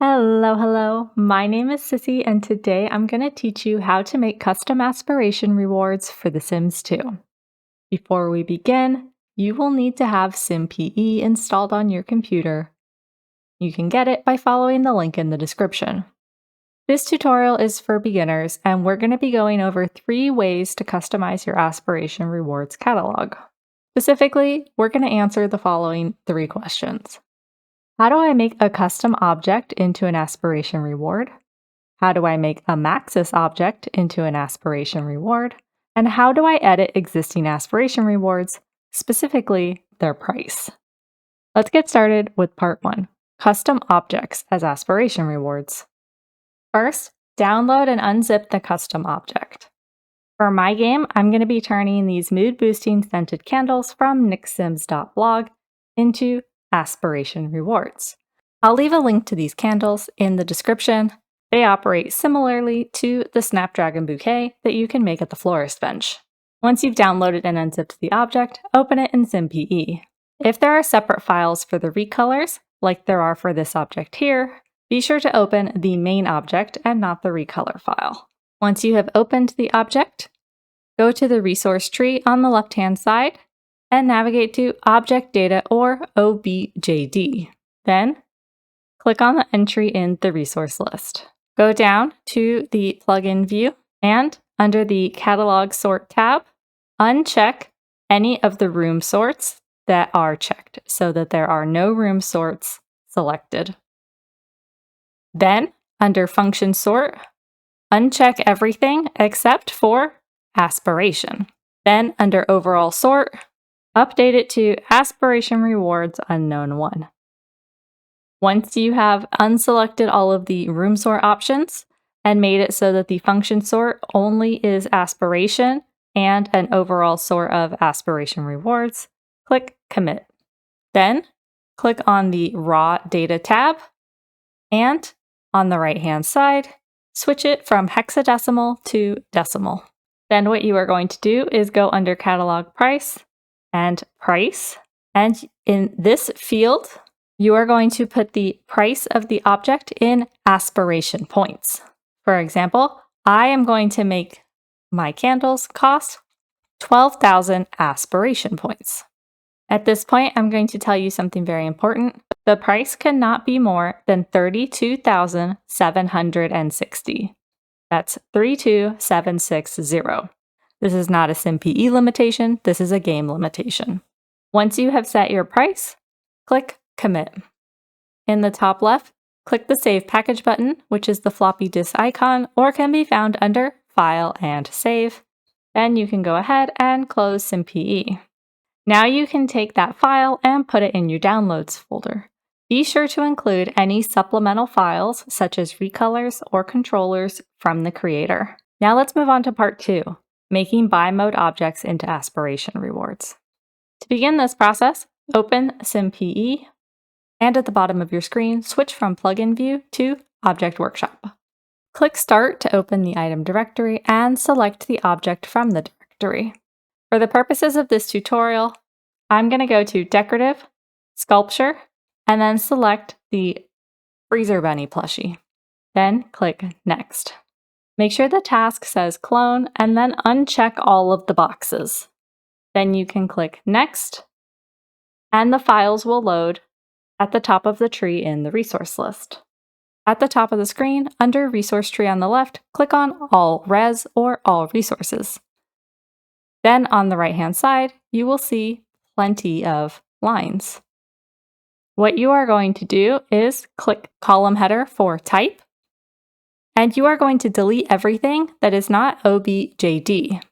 Hello, hello. My name is Sissy, and today I'm going to teach you how to make custom aspiration rewards for The Sims 2. Before we begin, you will need to have SimPE installed on your computer. You can get it by following the link in the description. This tutorial is for beginners, and we're going to be going over 3 ways to customize your aspiration rewards catalog. Specifically, we're going to answer the following 3 questions. How do I make a custom object into an aspiration reward? How do I make a Maxis object into an aspiration reward? And how do I edit existing aspiration rewards, specifically their price? Let's get started with part 1, custom objects as aspiration rewards. First, download and unzip the custom object. For my game, I'm going to be turning these mood-boosting scented candles from nixims.blog into aspiration rewards. I'll leave a link to these candles in the description. They operate similarly to the Snapdragon bouquet that you can make at the florist bench. Once you've downloaded and unzipped the object, open it in SimPE. If there are separate files for the recolors, like there are for this object here, be sure to open the main object and not the recolor file. Once you have opened the object, go to the resource tree on the left-hand side and navigate to Object Data or OBJD. Then, click on the entry in the resource list. Go down to the plugin view and under the Catalog Sort tab, uncheck any of the room sorts that are checked so that there are no room sorts selected. Then, under Function Sort, uncheck everything except for Aspiration. Then, under Overall Sort, update it to Aspiration Rewards Unknown 1. Once you have unselected all of the room sort options and made it so that the function sort only is aspiration and an overall sort of aspiration rewards, click Commit. Then, click on the Raw Data tab, and on the right-hand side, switch it from hexadecimal to decimal. Then what you are going to do is go under Catalog Price, and Price, and in this field, you are going to put the price of the object in aspiration points. For example, I am going to make my candles cost 12,000 aspiration points. At this point, I'm going to tell you something very important. The price cannot be more than 32,760. That's 32760. This is not a SimPE limitation, this is a game limitation. Once you have set your price, click Commit. In the top left, click the Save Package button, which is the floppy disk icon, or can be found under File and Save. Then you can go ahead and close SimPE. Now you can take that file and put it in your Downloads folder. Be sure to include any supplemental files, such as recolors or controllers from the creator. Now let's move on to part 2. Making buy mode objects into aspiration rewards. To begin this process, open SimPE, and at the bottom of your screen, switch from Plugin View to Object Workshop. Click Start to open the item directory and select the object from the directory. For the purposes of this tutorial, I'm going to go to Decorative, Sculpture, and then select the Freezer Bunny plushie. Then click Next. Make sure the task says clone and then uncheck all of the boxes. Then you can click Next, and the files will load at the top of the tree in the resource list. At the top of the screen, under Resource Tree on the left, click on All Res or All Resources. Then on the right-hand side, you will see plenty of lines. What you are going to do is click Column Header for Type, and you are going to delete everything that is not OBJD.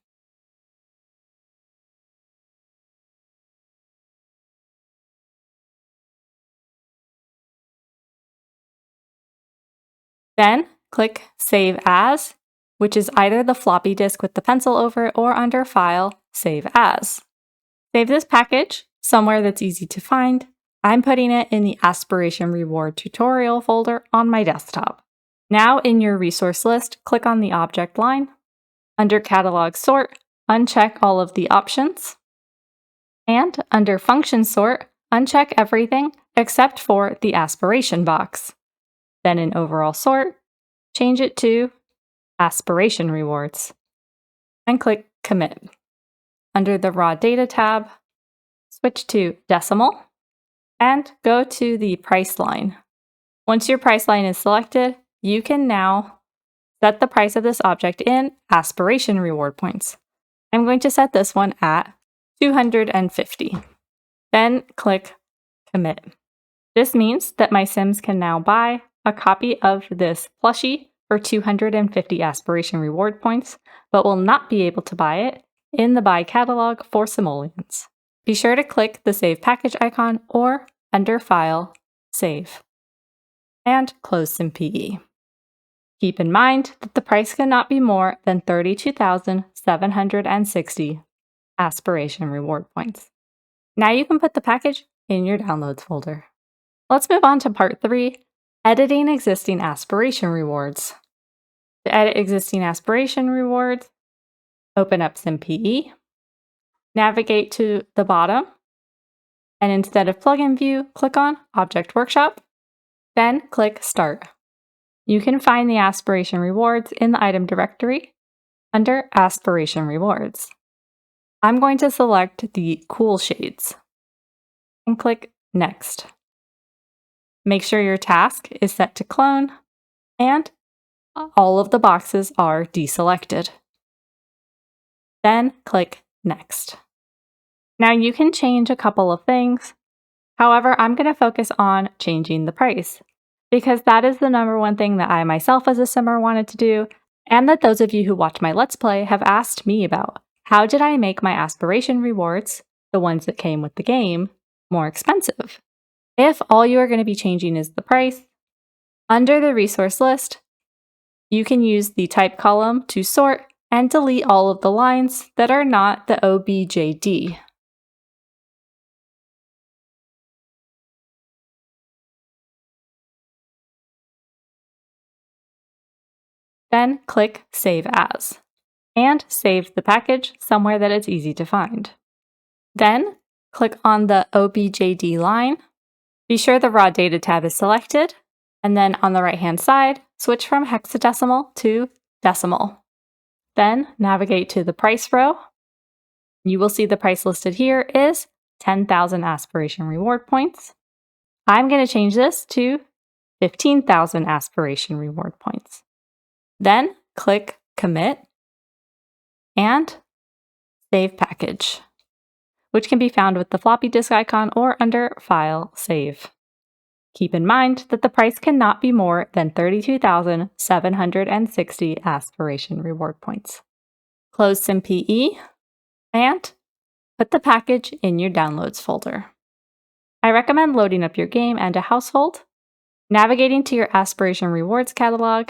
Then click Save As, which is either the floppy disk with the pencil over it or under File, Save As. Save this package somewhere that's easy to find. I'm putting it in the Aspiration Reward Tutorial folder on my desktop. Now in your resource list, click on the object line. Under Catalog Sort, uncheck all of the options. And under Function Sort, uncheck everything except for the aspiration box. Then in overall sort, change it to Aspiration Rewards and click Commit. Under the Raw Data tab, switch to Decimal and go to the price line. Once your price line is selected, you can now set the price of this object in Aspiration Reward points. I'm going to set this one at 250. Then click Commit. This means that my Sims can now buy a copy of this plushie for 250 Aspiration Reward points, but will not be able to buy it in the Buy catalog for simoleons. Be sure to click the Save Package icon or under File, Save, and close SimPE. Keep in mind that the price cannot be more than 32,760 Aspiration Reward points. Now you can put the package in your Downloads folder. Let's move on to Part 3, Editing Existing Aspiration Rewards. To edit existing Aspiration Rewards, open up SimPE, navigate to the bottom, and instead of Plugin View, click on Object Workshop, then click Start. You can find the Aspiration Rewards in the item directory under Aspiration Rewards. I'm going to select the Cool Shades and click Next. Make sure your task is set to clone and all of the boxes are deselected. Then click Next. Now you can change a couple of things. However, I'm going to focus on changing the price because that is the number one thing that I myself as a simmer wanted to do, and that those of you who watch my Let's Play have asked me about. How did I make my Aspiration Rewards, the ones that came with the game, more expensive? If all you are going to be changing is the price, under the resource list, you can use the type column to sort and delete all of the lines that are not the OBJD. Then click Save As, and save the package somewhere that it's easy to find. Then click on the OBJD line. Be sure the Raw Data tab is selected, and then on the right-hand side, switch from hexadecimal to decimal. Then navigate to the price row. You will see the price listed here is 10,000 Aspiration Reward points. I'm going to change this to 15,000 Aspiration Reward points. Then click Commit and Save Package, which can be found with the floppy disk icon or under File, Save. Keep in mind that the price cannot be more than 32,760 Aspiration Reward points. Close SimPE and put the package in your Downloads folder. I recommend loading up your game and a household, navigating to your Aspiration Rewards catalog,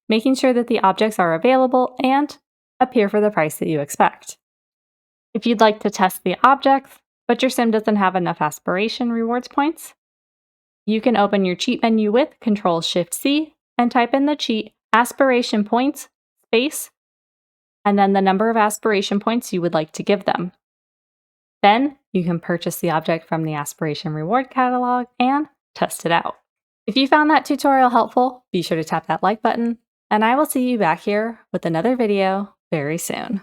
making sure that the objects are available and appear for the price that you expect. If you'd like to test the objects, but your sim doesn't have enough Aspiration Rewards points, you can open your cheat menu with Ctrl-Shift-C and type in the cheat Aspiration Points, space, and then the number of Aspiration points you would like to give them. Then you can purchase the object from the Aspiration Reward catalog and test it out. If you found that tutorial helpful, be sure to tap that like button, and I will see you back here with another video very soon.